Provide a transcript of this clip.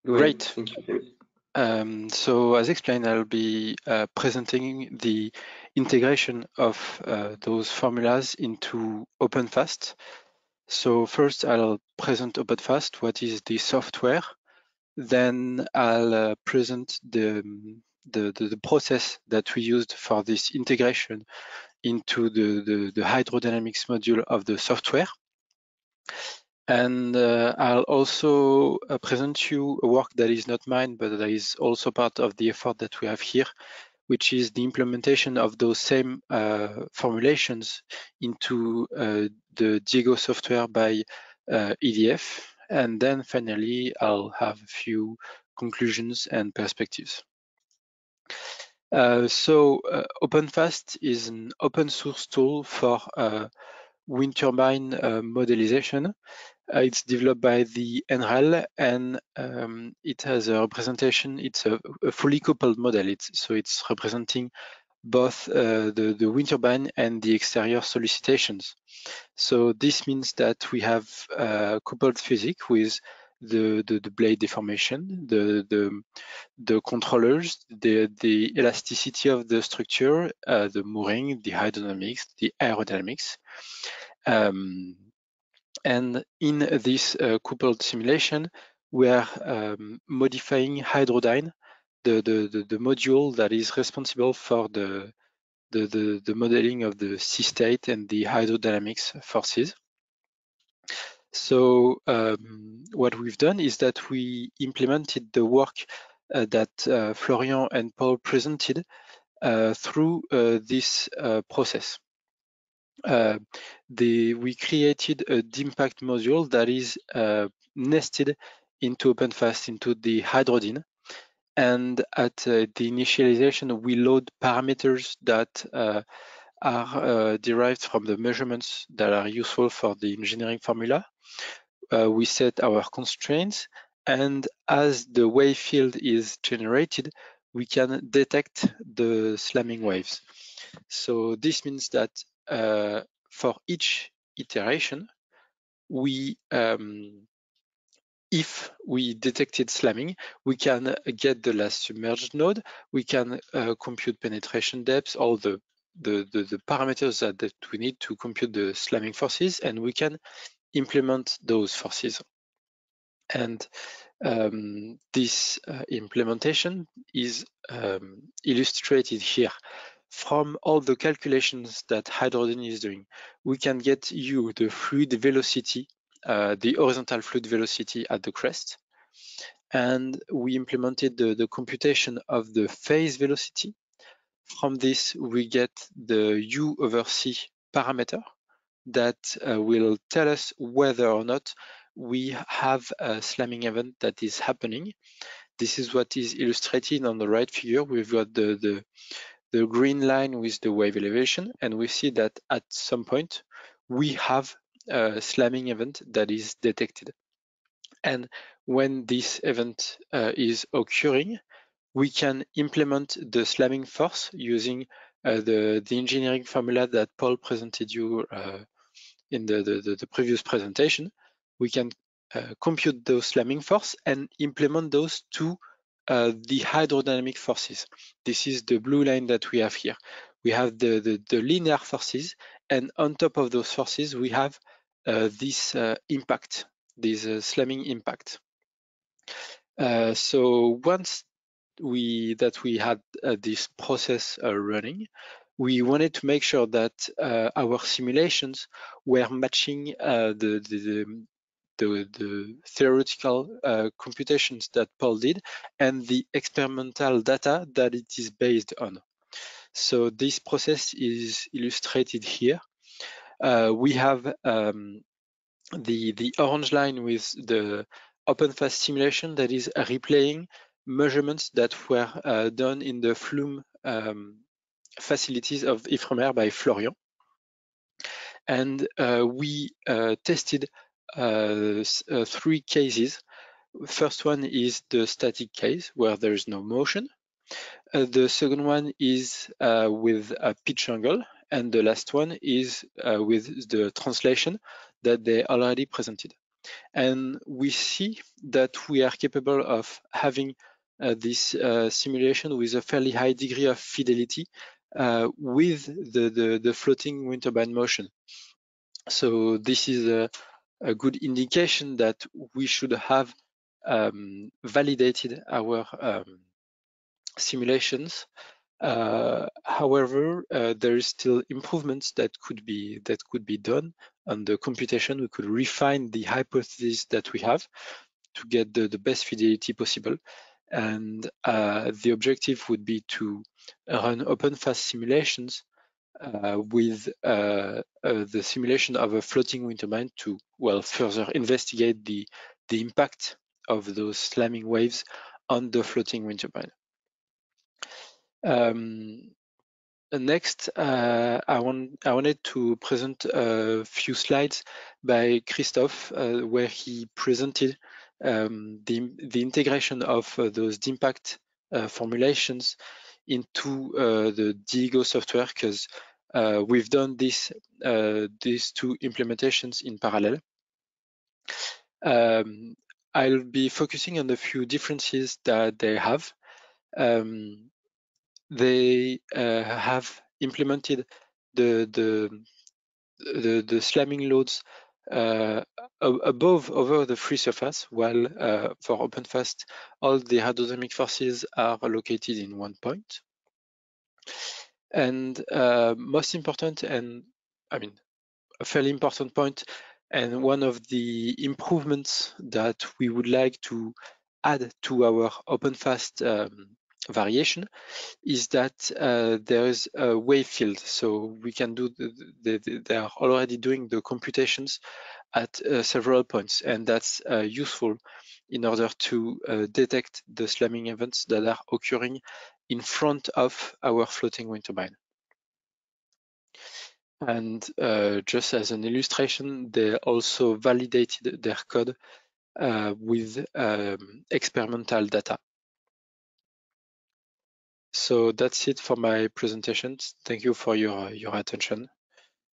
Great. Thank you. So as explained, I'll be presenting the integration of those formulas into OpenFAST. So first I'll present OpenFAST, what is the software. Then I'll present the process that we used for this integration into the hydrodynamics module of the software. And I'll also present you a work that is not mine, but that is also part of the effort that we have here, which is the implementation of those same formulations into the Diego software by EDF. And then finally, I'll have a few conclusions and perspectives. OpenFAST is an open source tool for wind turbine modelization. It's developed by the NREL, and it has a representation. It's a fully coupled model. It's representing both the wind turbine and the exterior solicitations. So this means that we have coupled physics with the blade deformation, the controllers, the elasticity of the structure, the mooring, the hydrodynamics, the aerodynamics. And in this coupled simulation, we are modifying Hydrodyne, the module that is responsible for the modeling of the sea state and the hydrodynamics forces. So what we've done is that we implemented the work that Florian and Paul presented through this process. We created a DIMPACT module that is nested into OpenFAST, into the Hydrodyne. And at the initialization, we load parameters that are derived from the measurements that are useful for the engineering formula. We set our constraints, and as the wave field is generated, we can detect the slamming waves. So this means that for each iteration, if we detected slamming, we can get the last submerged node, we can compute penetration depths, all the parameters that we need to compute the slamming forces, and we can implement those forces. And this implementation is illustrated here. From all the calculations that Hydrodyne is doing, we can get you the fluid velocity, the horizontal fluid velocity at the crest. And we implemented the computation of the phase velocity. From this, we get the U/C parameter that will tell us whether or not we have a slamming event that is happening. This is what is illustrated on the right figure. We've got the green line with the wave elevation, and we see that at some point we have a slamming event that is detected. And when this event is occurring, we can implement the slamming force using the engineering formula that Paul presented you in the previous presentation. We can compute those slamming force and implement those to the hydrodynamic forces. This is the blue line that we have here. We have the linear forces, and on top of those forces, we have this impact, this slamming impact. So once we had this process running, we wanted to make sure that our simulations were matching the theoretical computations that Paul did and the experimental data that it is based on. So this process is illustrated here. We have the orange line with the OpenFAST simulation that is replaying measurements that were done in the Flume facilities of Ifremer by Florian. And we tested 3 cases. First one is the static case where there is no motion. The second one is with a pitch angle, and the last one is with the translation that they already presented. And we see that we are capable of having this simulation with a fairly high degree of fidelity with the floating wind turbine motion. So this is a good indication that we should have validated our simulations. However, there is still improvements that could be done on the computation. We could refine the hypothesis that we have to get the best fidelity possible. And the objective would be to run OpenFAST simulations with the simulation of a floating wind turbine to, well, further investigate the impact of those slamming waves on the floating wind turbine. Next, I wanted to present a few slides by Christophe, where he presented the integration of those DIMPACT formulations into the DIGO software, because we've done these two implementations in parallel. I'll be focusing on a few differences that they have. They have implemented the slamming loads over the free surface, while for OpenFAST, all the hydrodynamic forces are located in one point. And most important, and I mean, a fairly important point, and one of the improvements that we would like to add to our OpenFAST variation is that there is a wave field. So we can do, they are already doing the computations at several points, and that's useful in order to detect the slamming events that are occurring in front of our floating wind turbine. And just as an illustration, they also validated their code with experimental data. So that's it for my presentation. Thank you for your attention.